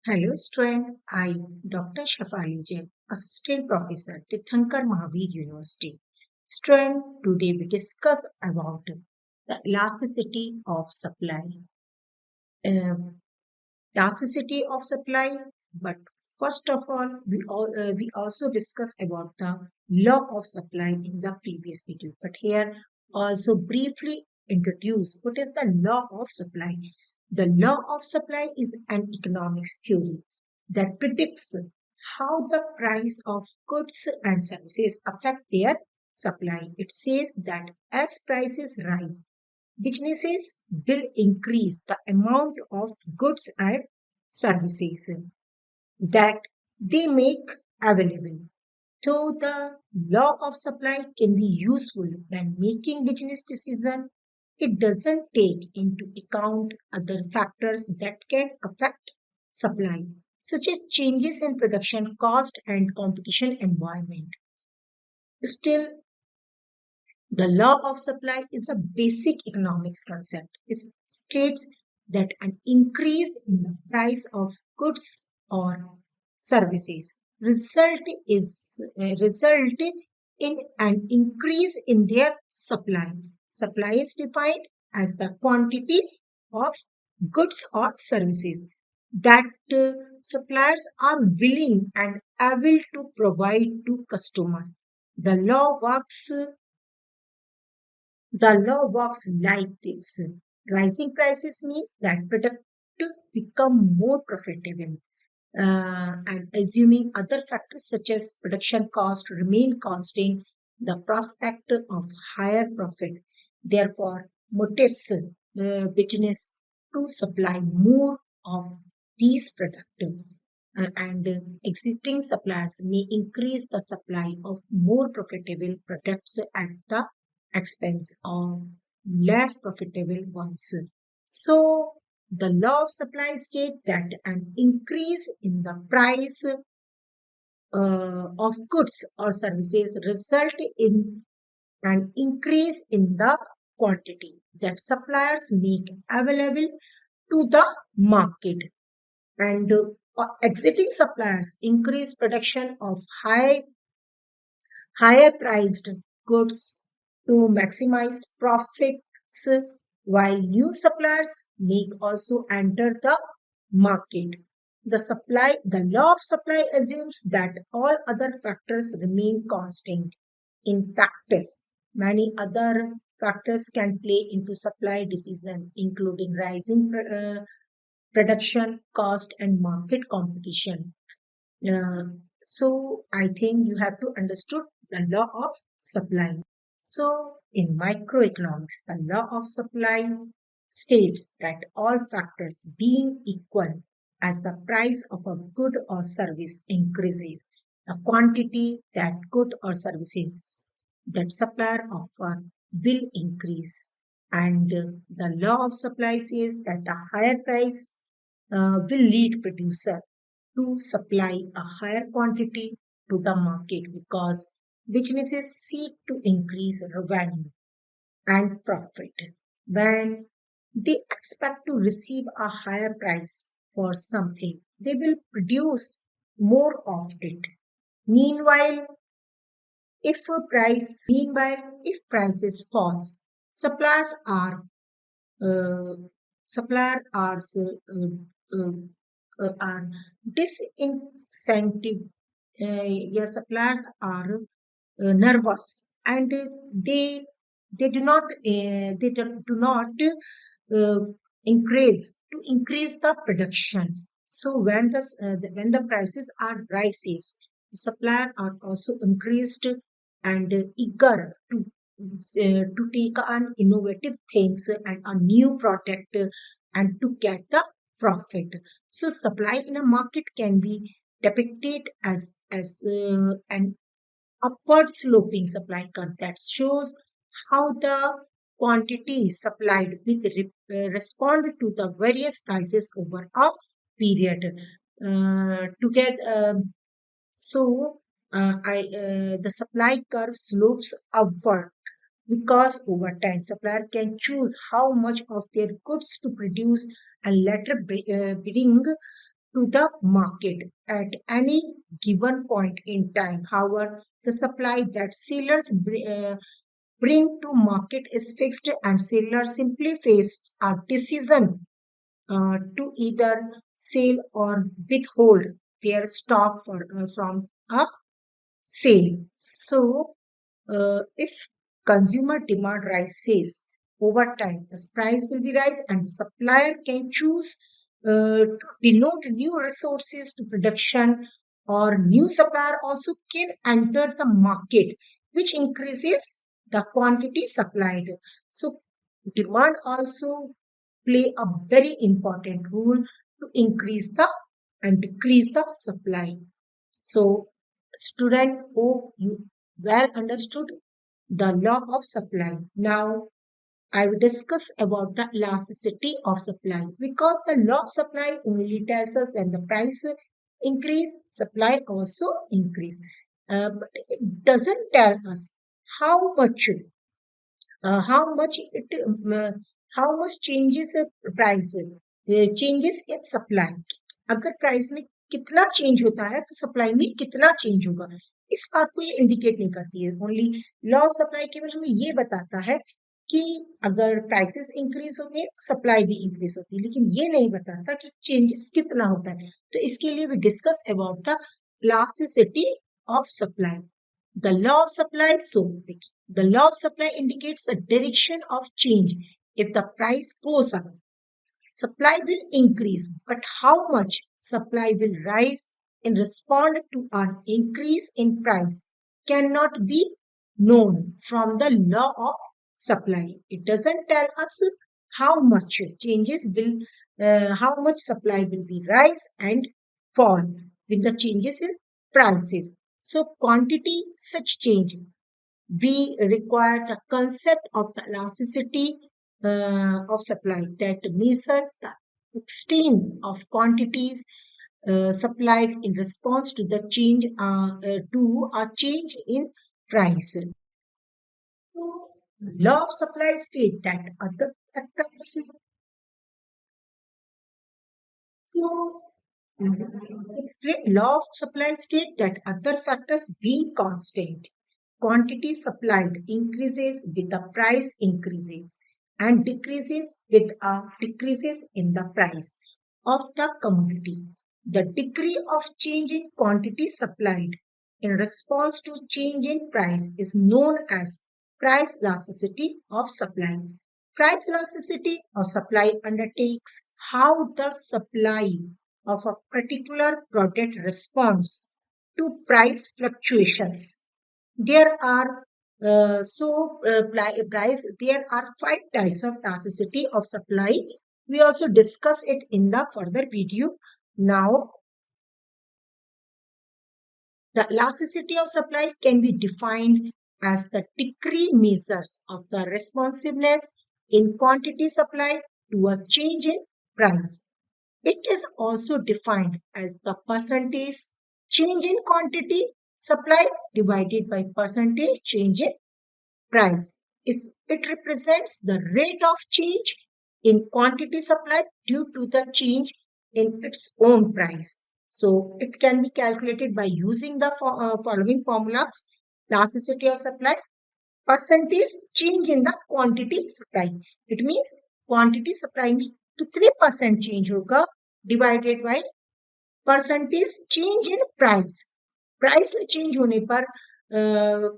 Hello, student. I, Dr. Shafali Jain, Assistant Professor at Thankar Mahavir University. Student, today we discuss about the elasticity of supply. Uh, Elasticity of supply, but first of all, we also discuss about the law of supply in the previous video. But here also briefly introduce what is the law of supply. The law of supply is an economics theory that predicts how the price of goods and services affect their supply. It says that as prices rise, businesses will increase the amount of goods and services that they make available. So the law of supply can be useful when making business decisions. It doesn't take into account other factors that can affect supply, such as changes in production cost and competition environment. Still, the law of supply is a basic economics concept. It states that an increase in the price of goods or services result in an increase in their supply. Supply is defined as the quantity of goods or services that suppliers are willing and able to provide to customer. The law works the law works like this. Rising prices means that product become more profitable. And assuming other factors such as production cost remain constant, the prospect of higher profit therefore motivates business to supply more of these products. And existing suppliers may increase the supply of more profitable products at the expense of less profitable ones. So, the law of supply states that an increase in the price of goods or services result in an increase in the quantity that suppliers make available to the market, and exiting suppliers increase production of higher priced goods to maximize profits, while new suppliers may also enter the market. The law of supply assumes that all other factors remain constant. In practice, many other factors can play into supply decision, including rising production cost and market competition. uh, so I think you have to understood the law of supply. So in microeconomics, the law of supply states that all factors being equal, as the price of a good or service increases, the quantity that good or services that supplier offer will increase. And the law of supply says that a higher price will lead producer to supply a higher quantity to the market because businesses seek to increase revenue and profit when they expect to receive a higher price for something. They will produce more of it. Meanwhile, if prices falls, suppliers are uh, supplier uh, are disincentive. Your suppliers are nervous, and they do not do not uh, increase the production. So when the prices are rises, the supplier are also increased and eager to take on innovative things and a new product, and to get the profit. So supply in a market can be depicted as an upward sloping supply curve that shows how the quantity supplied with respond to the various prices over a period. Together, so the supply curve slopes upward because over time supplier can choose how much of their goods to produce and later bring to the market at any given point in time. However, the supply that sellers bring to market is fixed, and sellers simply face a decision to either sell or withhold their stock from a sale. So, if consumer demand rises over time, the price will be rise, and the supplier can choose to denote new resources to production, or new supplier also can enter the market, which increases the quantity supplied. So, demand also play a very important role to increase the and decrease the supply. So, student, hope you well understood the law of supply. Now, I will discuss about the elasticity of supply, because the law of supply only tells us when the price increase, supply also increase. But it doesn't tell us how much how much it how much changes price changes in supply. अगर price में कितना change होता है तो supply में कितना change होगा, इस बात को ये इंडिकेट नहीं करती है. ओनली लॉ ऑफ सप्लाई केवल हमें ये बताता है कि अगर प्राइसेस इंक्रीज होंगे सप्लाई भी इंक्रीज होती है, लेकिन ये नहीं बताता कि चेंजेस कितना होता है. तो इसके लिए we discuss about the elasticity of supply. The law of supply, so the law of supply indicates a direction of change. If the price goes up, supply will increase, but how much supply will rise in response to an increase in price cannot be known from the law of supply. It doesn't tell us how much changes will, how much supply will be rise and fall with the changes in prices. So quantity such change, we require the concept of the elasticity of supply that measures the extent of quantities supplied in response to the change to a change in price. So, law of supply state that other factors. So, law of supply state that other factors being constant, quantity supplied increases with the price increases and decreases with a decreases in the price of the commodity. The degree of change in quantity supplied in response to change in price is known as price elasticity of supply. Price elasticity of supply undertakes how the supply of a particular product responds to price fluctuations. There are price. There are five types of elasticity of supply. We also discuss it in the further video. Now, the elasticity of supply can be defined as the degree measures of the responsiveness in quantity supplied to a change in price. It is also defined as the percentage change in quantity supplied divided by percentage change in price. It represents the rate of change in quantity supplied due to the change in its own price. So it can be calculated by using the following formulas. Elasticity of supply, percentage change in the quantity supply. It means quantity supply में कितने percent change होगा divided by percentage change in price. Price में change होने पर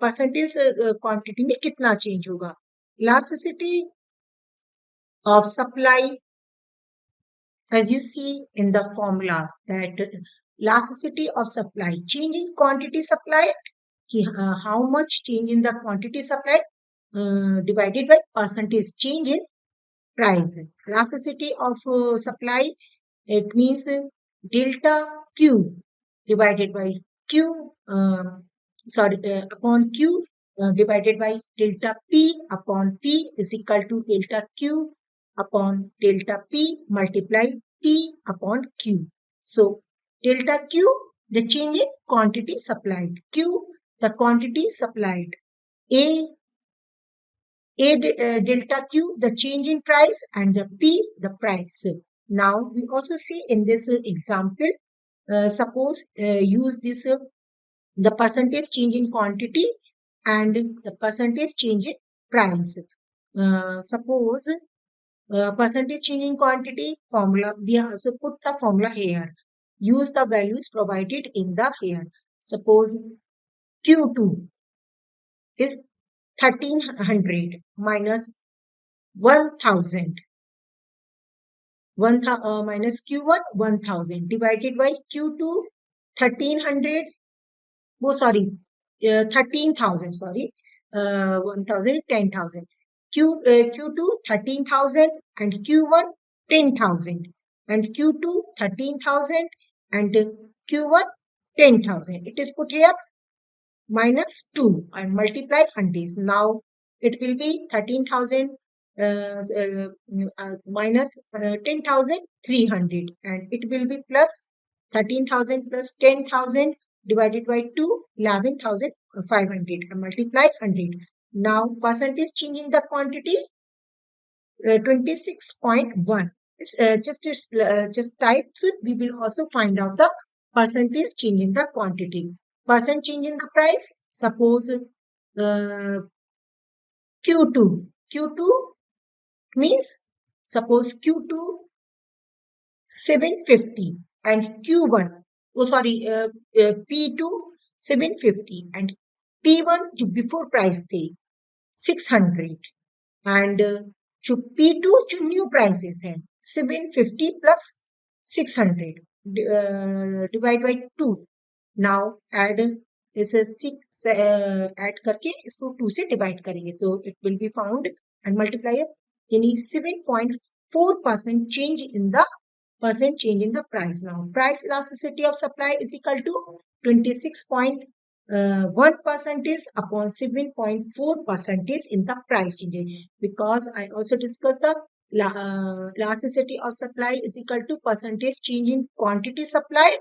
percentage quantity में कितना change होगा. Elasticity of supply, as you see in the formulas, that elasticity of supply, change in quantity supplied, how much change in the quantity supplied divided by percentage change in price. Elasticity of supply, it means delta Q divided by Q, upon Q divided by delta P upon P is equal to delta Q upon delta P multiply P upon Q. So, delta Q, the change in quantity supplied. Q, the quantity supplied. A delta Q, the change in price, and the P, the price. Now we also see in this example, suppose use this the percentage change in quantity and the percentage change in price. Suppose percentage change in quantity formula, we also put the formula here. Use the values provided in the here. Suppose Q2 is 1300 minus 1000. Minus Q1 1000 divided by Q2 1300. Oh, sorry, 13,000. Sorry, 1000, 10,000. Q2 13,000 and Q1 10,000 and Q2 13,000 and Q1 10,000. It is put here minus 2 and multiply hundreds. Now it will be 13,000 minus 10,300 and it will be plus 13,000 plus 10,000 divided by 2, 11,500 and multiply 100. Now percentage change in the quantity 26.1. Just type it. We will also find out the percentage change in the quantity. Percent change in the price. Suppose Q2. Q2 means suppose Q2 750 and Q1. Oh, sorry, P2 750 and P1 जो before price थे 600 and जो P2 जो new prices है 750 plus 600 divide by 2. Now add इसे 6 add करके इसको 2 से divide करेंगे तो it will be found and multiply it यानी 7.4% change in the percent change in the price. Now price elasticity of supply is equal to 26.1 percentage upon 7.4 percentage in the price change. Because I also discussed the elasticity of supply is equal to percentage change in quantity supplied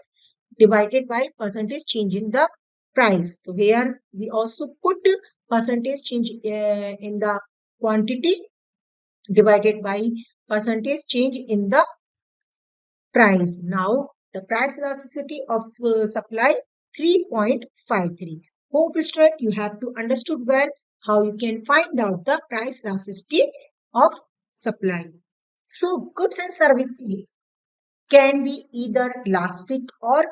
divided by percentage change in the price. So here we also put percentage change in the quantity divided by percentage change in the price. Now the price elasticity of supply 3.53. Hope student you have to understood well how you can find out the price elasticity of supply. So goods and services can be either elastic or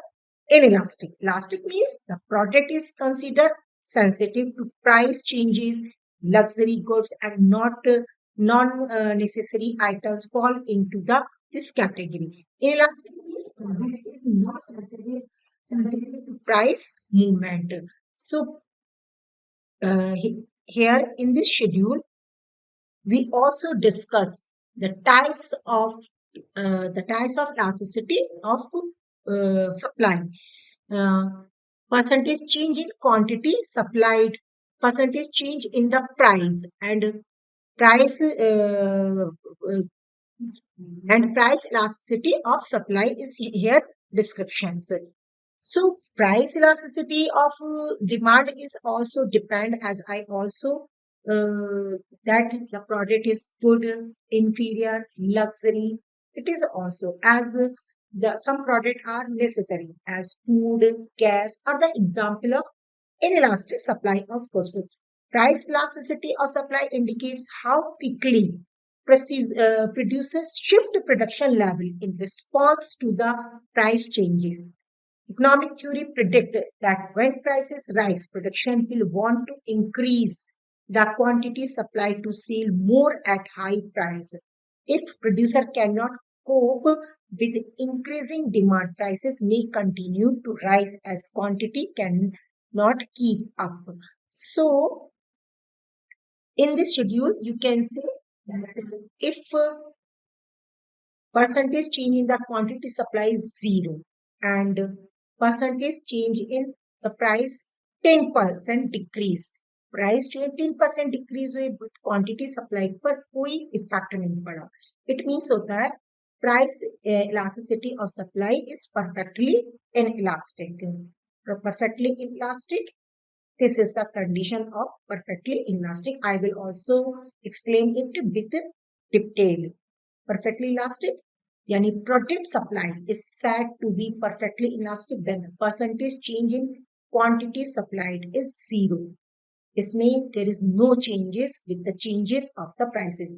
inelastic. Elastic means the product is considered sensitive to price changes, luxury goods, and not non-necessary items fall into the this category. Inelastic means product is not sensitive to price movement. So here in this schedule, we also discuss the types of elasticity of supply. Uh, Percentage change in quantity supplied, percentage change in the price, and price price elasticity of supply is here descriptions. So price elasticity of demand is also depend as I also that the product is good, inferior, luxury. It is also as the some product are necessary as food, gas are the example of inelastic supply of goods. Price elasticity of supply indicates how quickly producers shift production level in response to the price changes. Economic theory predicted that when prices rise, production will want to increase the quantity supplied to sell more at high price. If producer cannot cope with increasing demand, prices may continue to rise as quantity cannot keep up. So, in this schedule, you can say that if percentage change in the quantity supply is 0 and percentage change in the price 10% decrease price जो है 10% decrease हुई but quantity supply पर कोई effect नहीं पड़ा it means होता है price elasticity of supply is perfectly inelastic perfectly inelastic. This is the condition of perfectly inelastic. I will also explain it with detail. Perfectly elastic. यानी product supply is said to be perfectly elastic when the percentage change in quantity supplied is zero. इसमें there is no changes with the changes of the prices.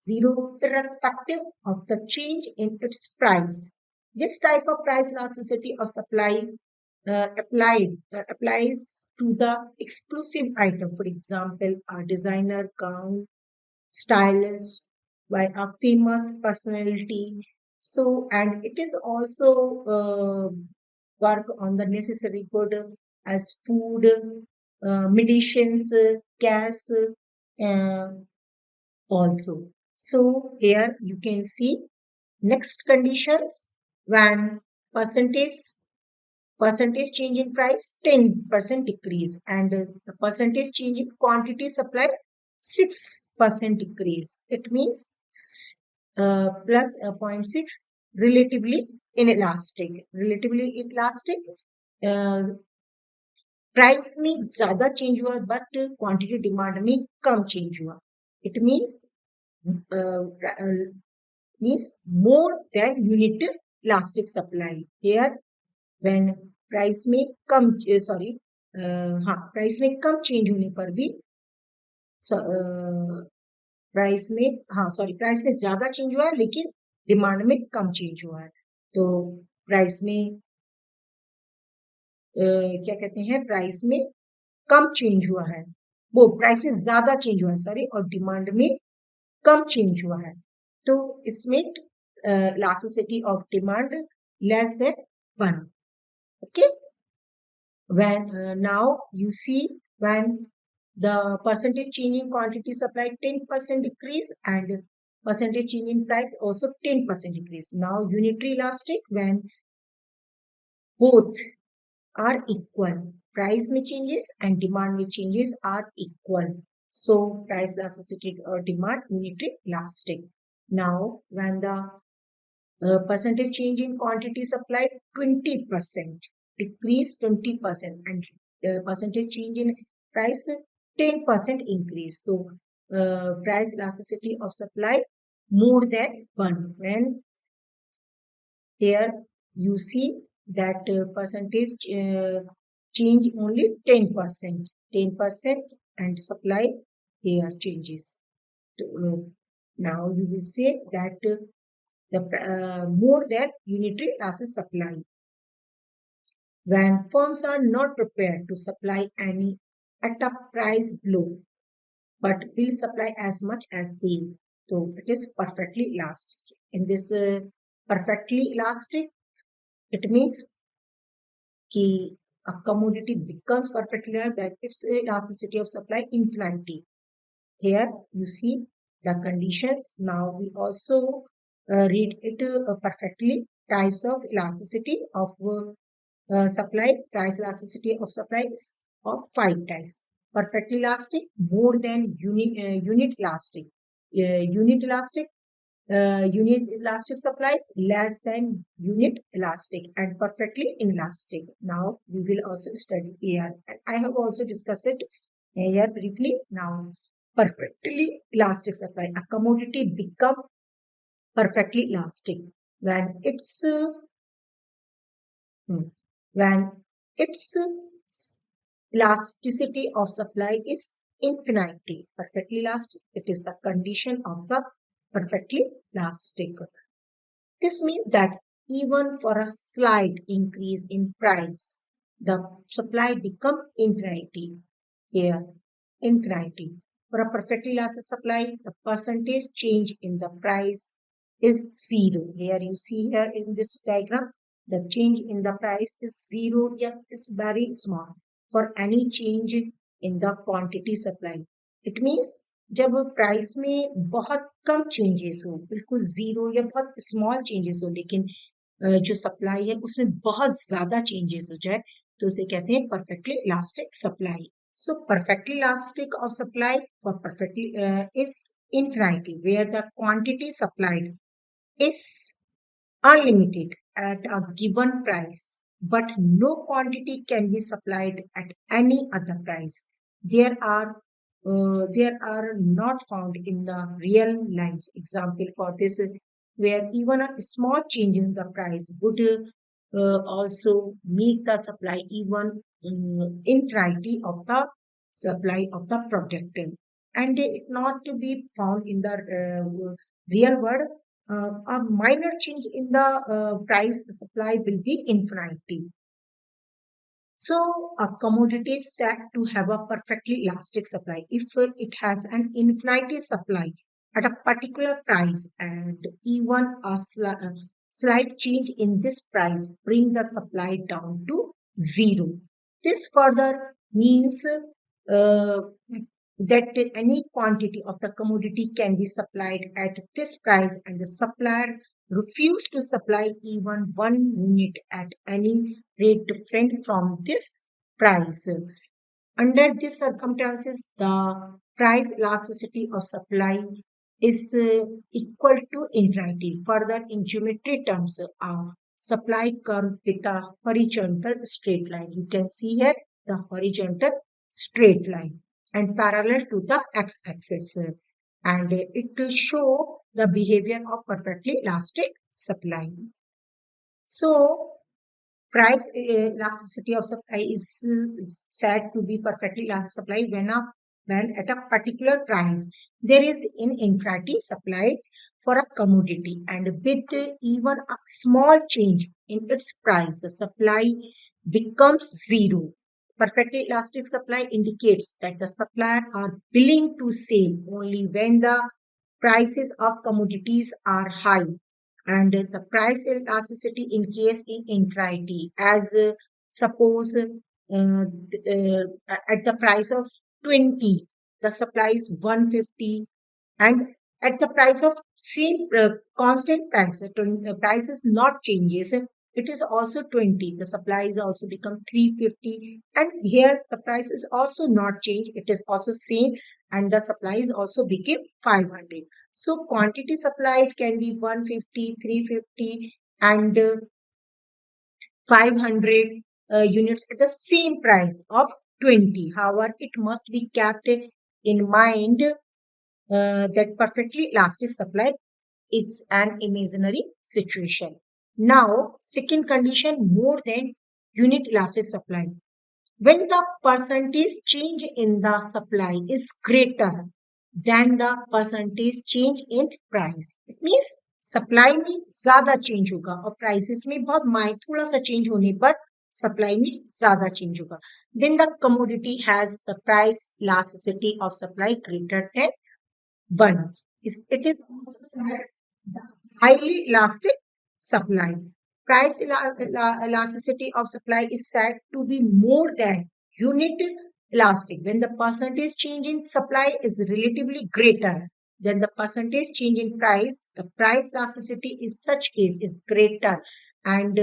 Zero irrespective of the change in its price. This type of price elasticity of supply applies to the exclusive item. For example, a designer gown stylist by a famous personality. So, and it is also work on the necessary good as food, medicines, gas, also. So here you can see next conditions when percentage percentage change in price 10% decrease and the percentage change in quantity supplied 6% decrease. It means plus 0.6 relatively inelastic. Relatively inelastic uh, price में ज्यादा change हुआ but quantity demand में कम change हुआ it means more than unit elastic supply here when price में कम sorry हाँ price में कम चेंज होने पर भी प्राइस में हाँ सॉरी प्राइस में ज्यादा चेंज हुआ है लेकिन डिमांड में कम चेंज हुआ है तो प्राइस में क्या कहते हैं प्राइस में कम चेंज हुआ है वो प्राइस में ज्यादा चेंज हुआ है सॉरी और डिमांड में कम चेंज हुआ है तो इसमें elasticity of demand less than 1 okay when now you see when the percentage change in quantity supplied 10% decrease and percentage change in price also 10% decrease now unitary elastic when both are equal. Price may changes and demand may changes are equal. So price elasticity or demand unitary elastic. Now when the percentage change in quantity supplied 20% decrease 20% and percentage change in price 10% increase. So price elasticity of supply more than 1 when here you see that percentage change only 10%, 10% and supply here changes. Now you will say that the more than unitary classes supply. When firms are not prepared to supply any at a price below, but will supply as much as they, so it is perfectly elastic. In this perfectly elastic, it means कि a commodity becomes perfectly linear that its elasticity of supply infinity. Here you see the conditions. Now we also read it perfectly. Types of elasticity of supply. Price elasticity of supply is of 5 types. Perfectly elastic, more than unit elastic. Unit elastic unit elastic supply less than unit elastic and perfectly inelastic. Now we will also study here. And I have also discussed it here briefly. Now perfectly elastic supply. A commodity become perfectly elastic when hmm, when its elasticity of supply is infinity. Perfectly elastic. It is the condition of the perfectly elastic. This means that even for a slight increase in price, the supply become infinity. Here, infinity. For a perfectly elastic supply, the percentage change in the price is zero. Here you see here in this diagram, the change in the price is zero, yet is very small for any change in the quantity supply. It means जब price में बहुत कम changes हो बिल्कुल zero या बहुत small changes हो लेकिन जो सप्लाई है उसमें बहुत ज्यादा चेंजेस हो जाए तो उसे कहते हैं perfectly elastic supply so perfectly elastic of supply for perfectly is infinity where the quantity supplied is unlimited at a given price, but no quantity can be supplied at any other price. There are not found in the real life. Example for this where even a small change in the price would also make the supply even infinity of the supply of the product, and it not to be found in the real world. A minor change in the price the supply will be infinity. So, a commodity is said to have a perfectly elastic supply if it has an infinite supply at a particular price, and even a slight change in this price bring the supply down to zero. This further means uh, that any quantity of the commodity can be supplied at this price, and the supplier refuse to supply even one unit at any rate different from this price. Under these circumstances, the price elasticity of supply is equal to infinity. Further, in geometry terms, a supply curve with a horizontal straight line. You can see here the horizontal straight line and parallel to the x-axis. And it will show the behavior of perfectly elastic supply. So, price elasticity of supply is said to be perfectly elastic supply when at a particular price there is an infinity supply for a commodity, and with even a small change in its price the supply becomes zero. Perfectly elastic supply indicates that the supplier are willing to sell only when the prices of commodities are high, and the price elasticity in case in infinity, as suppose at the price of 20 the supply is 150, and at the price of same constant price, the price is not changes, it is also 20, the supply is also become 350, and here the price is also not changed, it is also same, and the supply is also became 500. So quantity supplied can be 150, 350, and 500 units at the same price of 20. However, it must be kept in mind that perfectly elastic supply, it's an imaginary situation. Now, second condition, more than unit elastic supply. When the percentage change in the supply is greater than the percentage change in price, it means supply में ज्यादा change होगा और prices में बहुत थोड़ा सा change होने पर सप्लाई में ज्यादा चेंज होगा, then the commodity has the price elasticity of supply greater than 1. It is also said the highly elastic supply. Price elasticity of supply is said to be more than unit elastic when the percentage change in supply is relatively greater than the percentage change in price. The price elasticity in such case is greater, and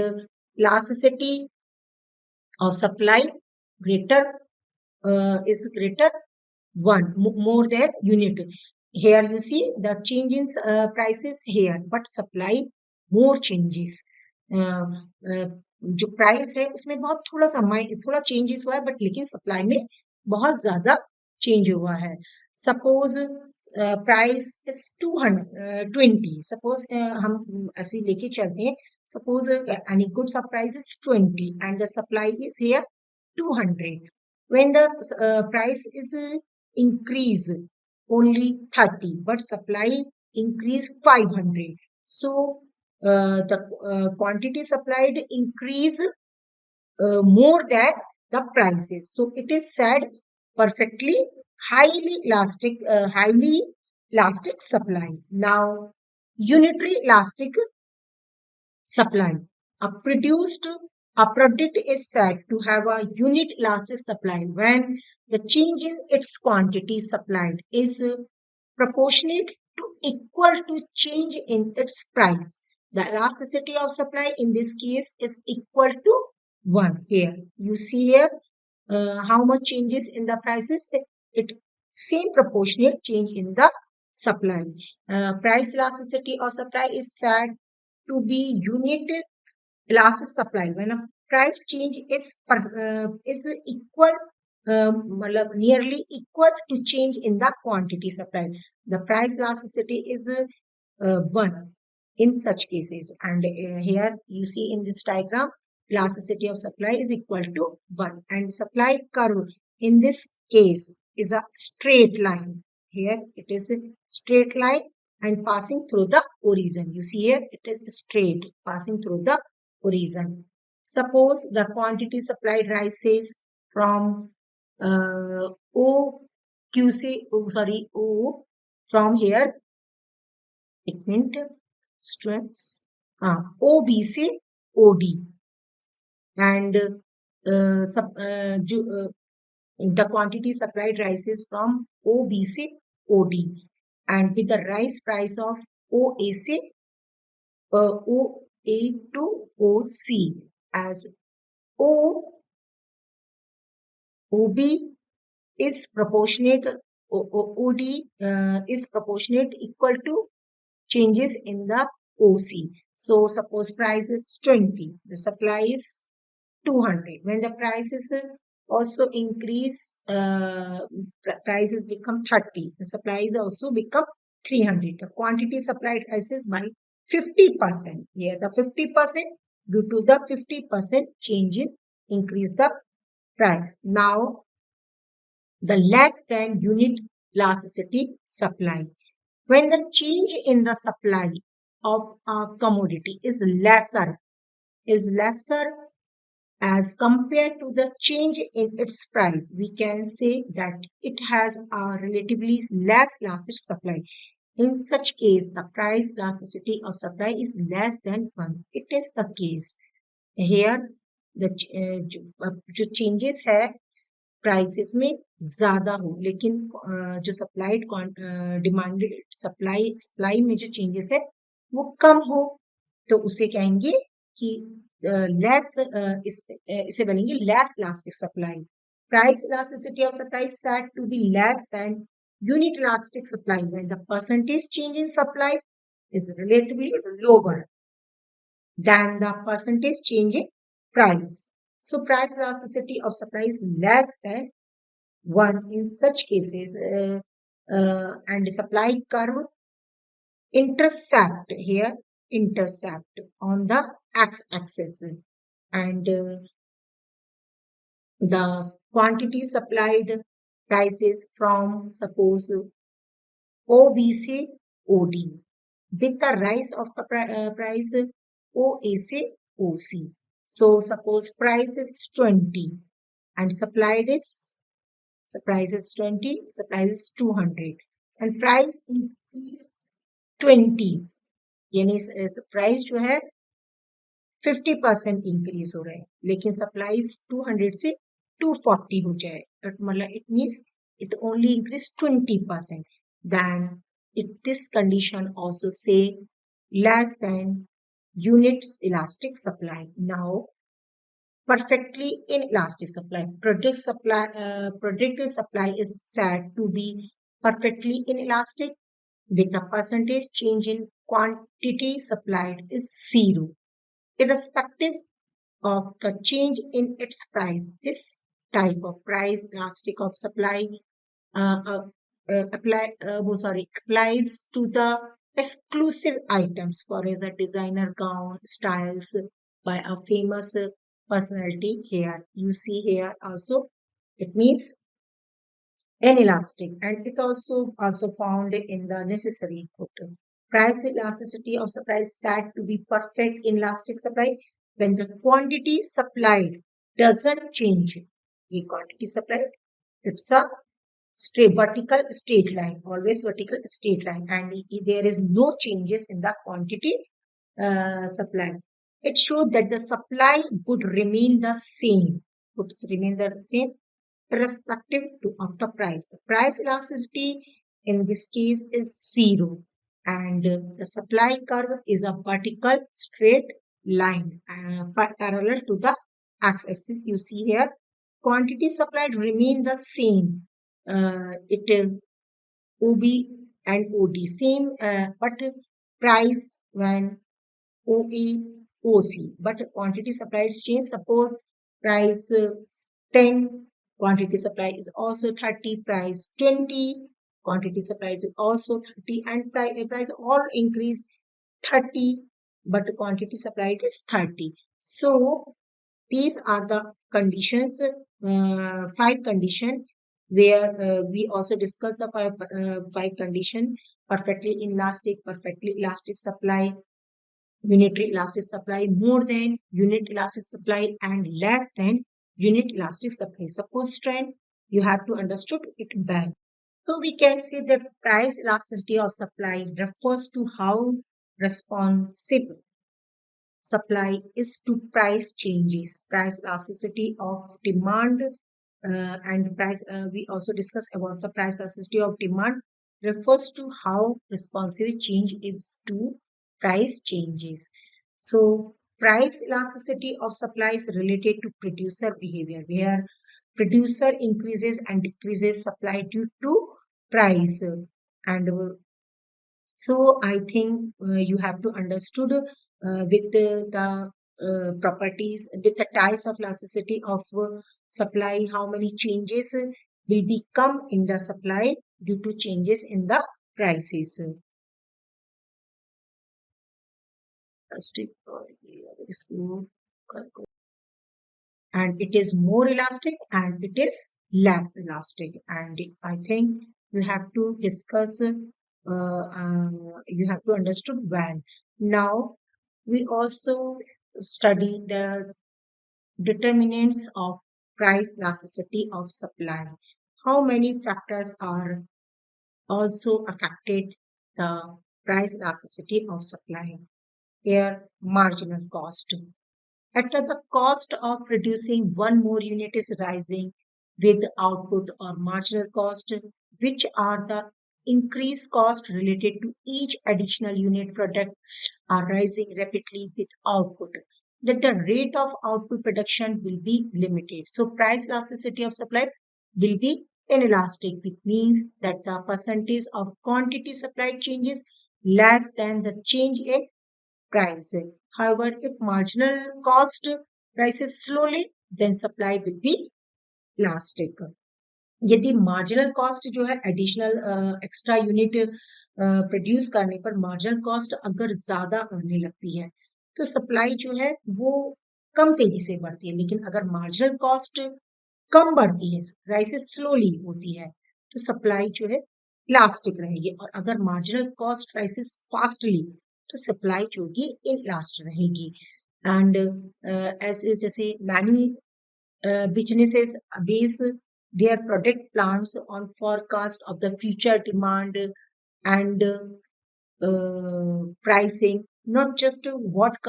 elasticity of supply greater is greater 1 more than unit. Here you see the change in prices here, but supply more changes. uh, uh, जो price है उसमें बहुत थोड़ा सा थोड़ा changes हुआ है, but लेकिन सप्लाई में बहुत ज्यादा चेंज हुआ है. सपोज प्राइस इज 220, सपोज हम ऐसे लेके चलते हैं. Suppose any goods of price is 20 and the supply is here 200. When the price is increase only 30 but supply increase 500, so the quantity supplied increase more than the prices, so it is said perfectly highly elastic supply. Now, unitary elastic supply. A produced a product is said to have a unit elastic supply when the change in its quantity supplied is proportionate to equal to change in its price. The elasticity of supply in this case is equal to 1. Here you see here how much changes in the prices, it same proportionate change in the supply. Price elasticity of supply is said to be unit elastic supply when a price change is equal, मतलब nearly equal to change in the quantity supplied. The price elasticity is 1. in such cases. And here you see in this diagram, elasticity of supply is equal to 1, and supply curve in this case is a straight line. Here it is a straight line and passing through the origin. You see here it is straight passing through the origin. Suppose the quantity supplied rises from O QC, oh, sorry, O from here, it meant stress, OBC OD, and the quantity supplied rises from OBC OD, and with the rise price of OAC, OA to OC, as O OB is proportionate, OD is proportionate equal to changes in the OC. So suppose price is 20, the supply is 200. When the prices also increase, prices become 30. The supplies also become 300. The quantity supplied rises by 50%. Here the 50%, due to the 50% change in increase the price. Now the less than unit elasticity supply. When the change in the supply of a commodity is lesser as compared to the change in its price, we can say that it has a relatively less elastic supply. In such case, the price elasticity of supply is less than 1. It is the case. Here, जो changes है prices में ज्यादा हो, लेकिन जो supplied demanded supply में जो changes है वो कम हो, तो उसे कहेंगे कि लेस, इसे बोलेंगे less elastic supply. Price elasticity of supply is said to be less than unit elastic supply when the percentage change in supply is relatively lower than the percentage change in price. So price elasticity of supply is less than 1 in such cases, and the supply curve intercept on the x-axis, and the quantity supplied prices from suppose OBC OD with the rise of the price OAC OC. So suppose price is 20 and price is 20, supply is 200, and price increase 20, यानी price जो है 50% increase हो रहा है, लेकिन supply 200 से 240 हो जाए, मतलब it means it only increased 20%. Then this condition also say less than units elastic supply. Now perfectly inelastic supply. Predictive supply is said to be perfectly inelastic with the percentage change in quantity supplied is zero, irrespective of the change in its price. This type of price elastic of supply uh, uh, applies to the exclusive items, for as a designer gown styles by a famous personality. Here you see here also it means inelastic, and it also found in the necessary input. Price elasticity of supply is said to be perfect inelastic supply when the quantity supplied doesn't change. The quantity supplied, it's a vertical straight line, always vertical straight line, and there is no changes in the quantity supply. It showed that the supply would remain the same, irrespective of the price. The price elasticity in this case is zero, and the supply curve is a vertical straight line parallel to the x-axis. You see here, quantity supplied remain the same. It OB and OD same, but price when OE, OC, but quantity supplied change. Suppose price 10, quantity supply is also 30, price 20, quantity supplied is also 30, and price all increase 30, but quantity supplied is 30. So these are the conditions, five condition where we also discuss the five condition: perfectly inelastic, perfectly elastic supply, unitary elastic supply, more than unit elastic supply, and less than unit elastic supply. Suppose trend, you have to understood it well. So we can say that price elasticity of supply refers to how responsive supply is to price changes. Price elasticity of demand and price. We also discuss about the price elasticity of demand refers to how responsive change is to price changes. So price elasticity of supply is related to producer behavior, where producer increases and decreases supply due to price. And so I think you have to understood with the properties, with the types of elasticity of supply, how many changes will become in the supply due to changes in the prices. Elastic, explore, and it is more elastic and it is less elastic. And I think you have to discuss, you have to understood when. Now we also study the determinants of price elasticity of supply. How many factors are also affected the price elasticity of supply? Here, marginal cost. After the cost of producing one more unit is rising with output or marginal cost, which are the increased cost related to each additional unit product are rising rapidly with output, that the rate of output production will be limited. So price elasticity of supply will be inelastic, which means that the percentage of quantity supplied changes less than the change in price. However, if marginal cost rises slowly, then supply will be elastic. यदि marginal cost जो है additional extra unit produce करने पर marginal cost अगर ज्यादा बढ़ने लगती है तो सप्लाई जो है वो कम तेजी से बढ़ती है, लेकिन अगर मार्जिनल कॉस्ट कम बढ़ती है, राइसेस स्लोली होती है, तो सप्लाई जो है इलास्टिक रहेगी। और अगर मार्जिनल कॉस्ट राइसेस फास्टली तो सप्लाई जो होगी इलास्टिक रहेगी। एंड ऐसे जैसे many businesses base their product plans on forecast of the future demand and pricing, not just what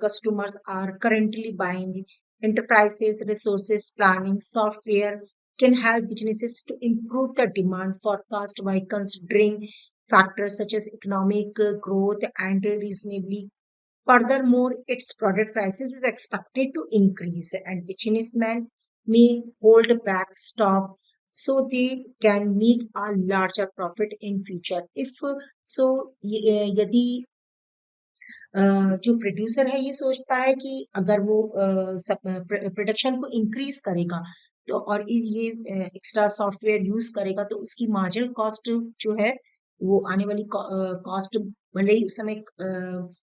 customers are currently buying. Enterprises resources planning software can help businesses to improve the demand forecast by considering factors such as economic growth and reasonably. Furthermore, its product prices is expected to increase and businessmen may hold back stock so they can make a larger profit in future. If so, यदि जो producer है ये सोचता है कि अगर वो production को इंक्रीज करेगा तो और ये एक्स्ट्रा सॉफ्टवेयर यूज करेगा तो उसकी मार्जिनल कॉस्ट जो है वो आने वाली कॉस्ट भले ही उस समय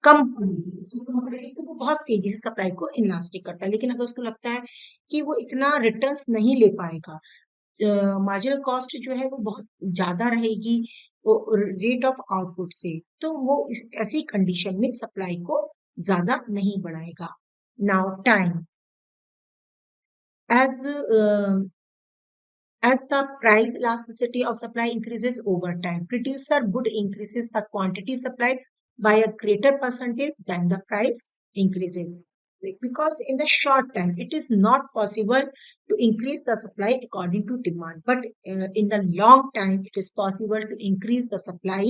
कम पड़ेगी, उसमें कम पड़ेगी तो वो बहुत तेजी से सप्लाई को इलास्टिक करता है। लेकिन अगर उसको लगता है कि वो इतना रिटर्न्स नहीं ले पाएगा, मार्जिनल कॉस्ट जो है वो बहुत ज्यादा रहेगी रेट ऑफ आउटपुट से, तो वो इस ऐसी कंडीशन में सप्लाई को ज्यादा नहीं बढ़ाएगा। Now time, as as the price elasticity of supply increases over time, producer would increases the quantity supplied by a greater percentage than the price increases. Because in the short time, it is not possible to increase the supply according to demand, but in the long time, it is possible to increase the supply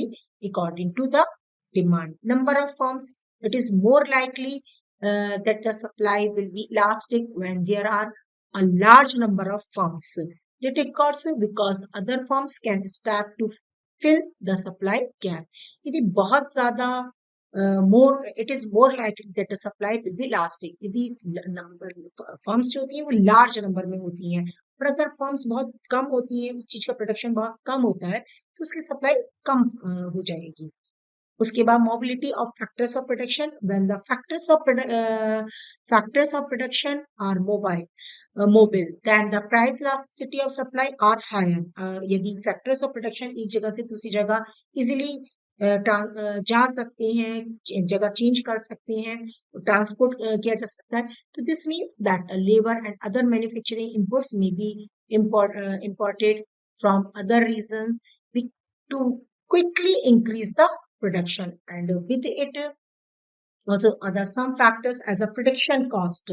according to the demand. Number of firms, it is more likely that the supply will be elastic when there are a large number of firms. It occurs because other firms can start to fill the supply gap. यदि बहुत ज्यादा more, it is more likely that the supply will be elastic यदि number firms जो होती है वो large number में होती हैं, और अगर firms बहुत कम होती हैं, उस चीज का प्रोडक्शन बहुत कम होता है तो उसकी सप्लाई कम हो जाएगी। उसके बाद mobility of factors of production. When the factors of production are mobile, then the price elasticity of supply are higher. यदि factors of production एक जगह से दूसरी जगह easily जा सकते हैं, जगह चेंज कर सकते हैं, ट्रांसपोर्ट किया जा सकता है, तो this means that labour and other manufacturing inputs में B imported from other region to quickly increase the production, and with it also other some factors as a production cost.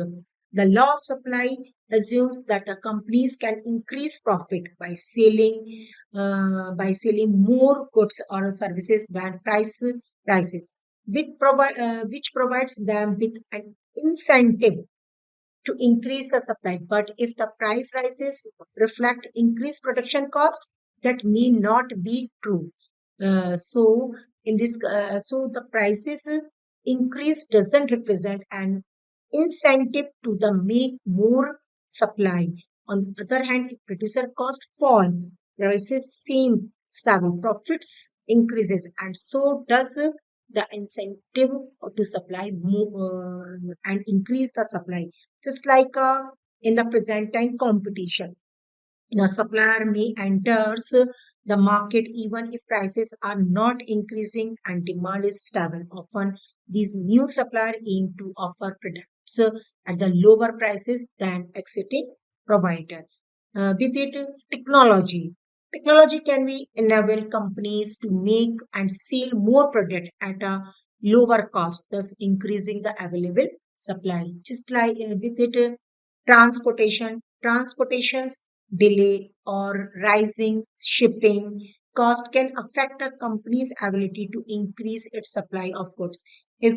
The law of supply assumes that companies can increase profit by selling more goods or services than prices, which provides them with an incentive to increase the supply. But if the price rises reflect increased production cost, that may not be true. So so the prices increase doesn't represent an incentive to the make more supply. On the other hand, if producer cost fall, prices seem stable, profits increases, and so does the incentive to supply more and increase the supply. Just like in the present time competition, the supplier may enters the market even if prices are not increasing and demand is stable. Often, these new suppliers aim to offer products at the lower prices than existing provider. With it, technology. Technology can be enable companies to make and sell more product at a lower cost, thus increasing the available supply. Just like with it, transportations delay or rising shipping cost can affect a company's ability to increase its supply of goods. If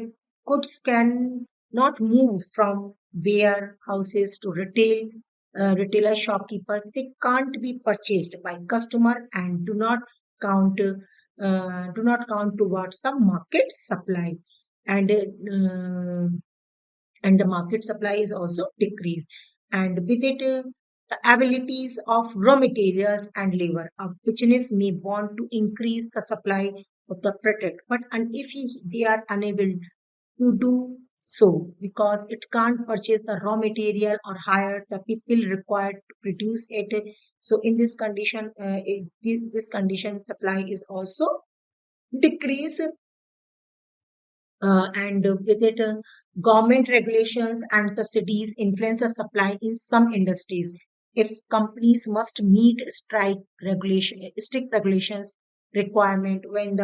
goods can not move from warehouses to retailer shopkeepers, they can't be purchased by customer and do not count towards the market supply, and the market supply is also decreased, and with it the abilities of raw materials and labor. A business may want to increase the supply of the product, but if they are unable to do so because it can't purchase the raw material or hire the people required to produce it, so in this condition this condition supply is also decrease, and with it, government regulations and subsidies influence the supply in some industries. If companies must meet strict regulations requirement when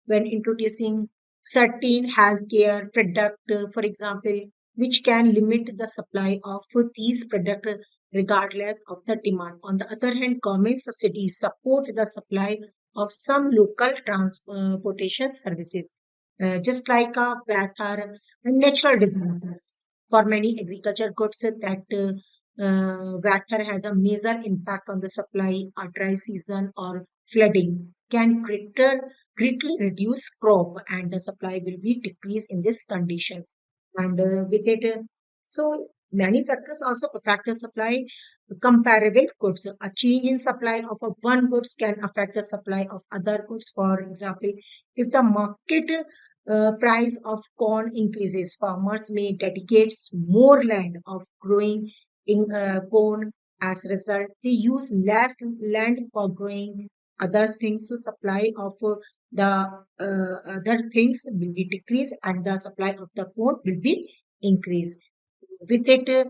introducing certain healthcare product, for example, which can limit the supply of these product regardless of the demand. On the other hand, government subsidies support the supply of some local transportation services, just like weather and natural disasters. For many agriculture goods, that weather has a major impact on the supply. A dry season or flooding can greatly reduce crop, and the supply will be decreased in these conditions. And with it, so many factors also affect the supply. Comparable goods, a change in supply of a one goods can affect the supply of other goods. For example, if the market price of corn increases, farmers may dedicate more land of growing in corn. As a result, they use less land for growing other things. So supply of the other things will be decreased, and the supply of the corn will be increased. With it,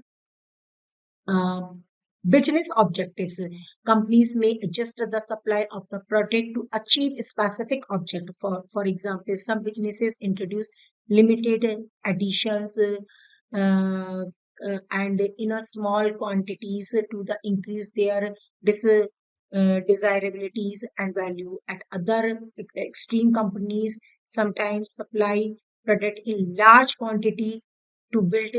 um, business objectives. Companies may adjust the supply of the product to achieve a specific object. For example, some businesses introduce limited editions and in a small quantities to the increase their desirabilities and value. At other extreme companies sometimes supply product in large quantity to build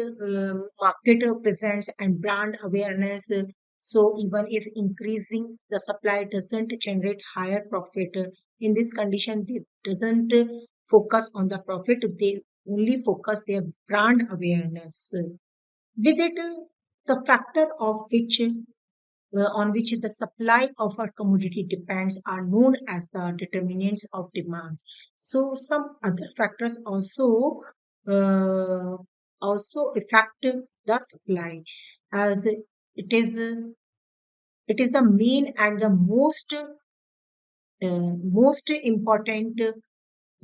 market presence and brand awareness. So even if increasing the supply doesn't generate higher profit, in this condition, they doesn't focus on the profit. They only focus their brand awareness. With it, the factor of which on which the supply of a commodity depends are known as the determinants of demand. So some other factors uh, also affect the supply, as it is it is the main and the most important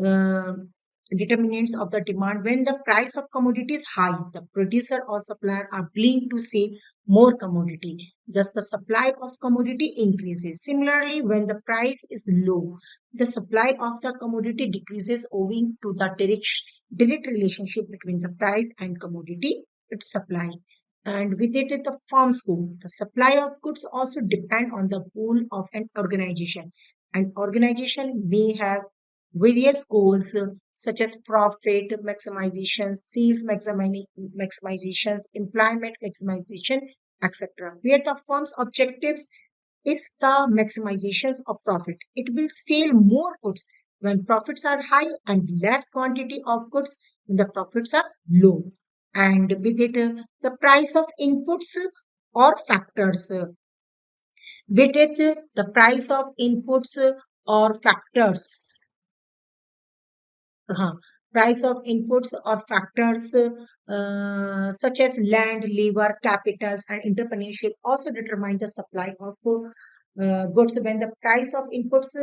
uh, determinants of the demand. When the price of commodity is high, the producer or supplier are willing to sell more commodity, thus the supply of commodity increases. Similarly, when the price is low, the supply of the commodity decreases owing to the direct relationship between the price and commodity its supply. And with it, the firm's goal. The supply of goods also depend on the goal of an organization. An organization may have various goals such as profit maximization, sales maximizations, employment maximization, etc. Where the firm's objectives is the maximizations of profit. It will sell more goods when profits are high and less quantity of goods when the profits are low. And with it, the price of inputs or factors. With it, the price of inputs or factors uh Price of inputs or factors such as land, labor, capitals, and entrepreneurship also determine the supply of goods. When the price of inputs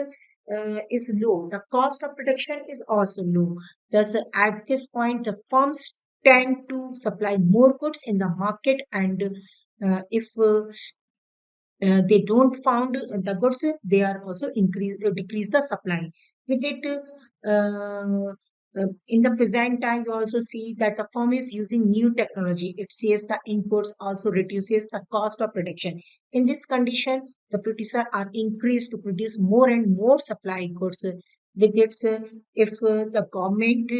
is low, the cost of production is also low. Thus, at this point, the firms tend to supply more goods in the market, and if they don't found the goods, they are also decrease the supply. With it, in the present time, you also see that the firm is using new technology. It saves the inputs, also reduces the cost of production. In this condition, the producer are increased to produce more and more supply goods. With it, if the government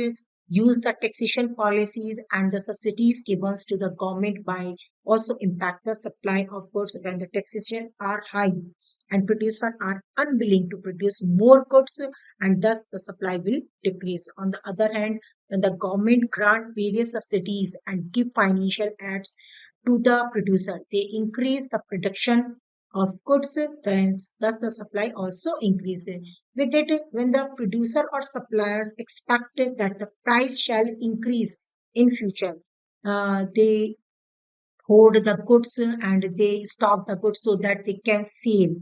use the taxation policies and the subsidies given to the government by also impact the supply of goods. When the taxation are high and producers are unwilling to produce more goods, and thus the supply will decrease. On the other hand, when the government grant various subsidies and give financial aids to the producer, they increase the production of goods, then thus the supply also increases. With it, when the producer or suppliers expect that the price shall increase in future, they hoard the goods and they stock the goods so that they can sell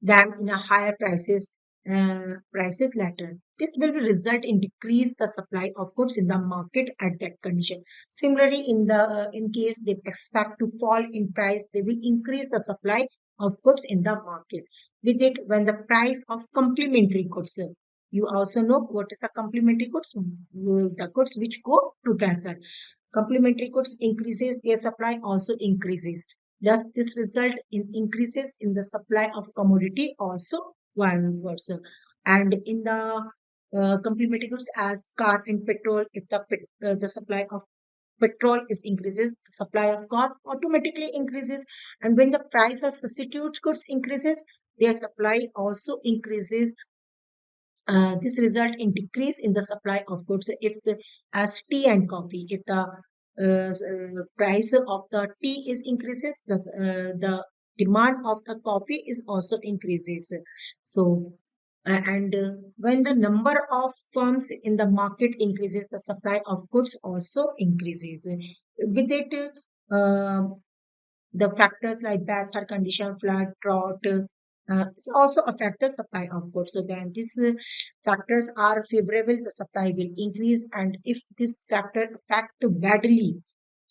them in a higher prices later. This will result in decrease the supply of goods in the market at that condition. Similarly, in case they expect to fall in price, they will increase the supply of goods in the market. With it, when the price of complementary goods, you also know what is the complementary goods, the goods which go together. Complementary goods increases, their supply also increases. Thus, this result in increases in the supply of commodity also vice versa. And in the complementary goods as car and petrol, if the supply of petrol is increases, the supply of car automatically increases. And when the price of substitute goods increases, their supply also increases. This result in decrease in the supply of goods. If the as tea and coffee, if the price of the tea is increases, the demand of the coffee is also increases. So and when the number of firms in the market increases, the supply of goods also increases. With it, uh, the factors like bad weather condition, flood, drought, also affect the supply of goods. So then these factors are favorable, the supply will increase, and if this factor affect badly,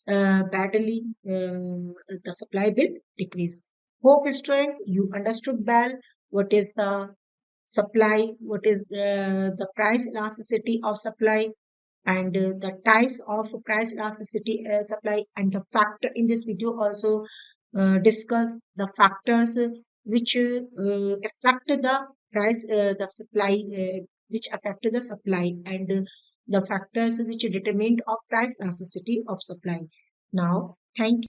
the supply will decrease. Hope student, you understood well what is the supply, what is the price elasticity of supply, and the types of price elasticity supply, and the factor in this video also discuss the factors which affect the price the supply which affect the supply, and the factors which determine of price elasticity of supply. Now thank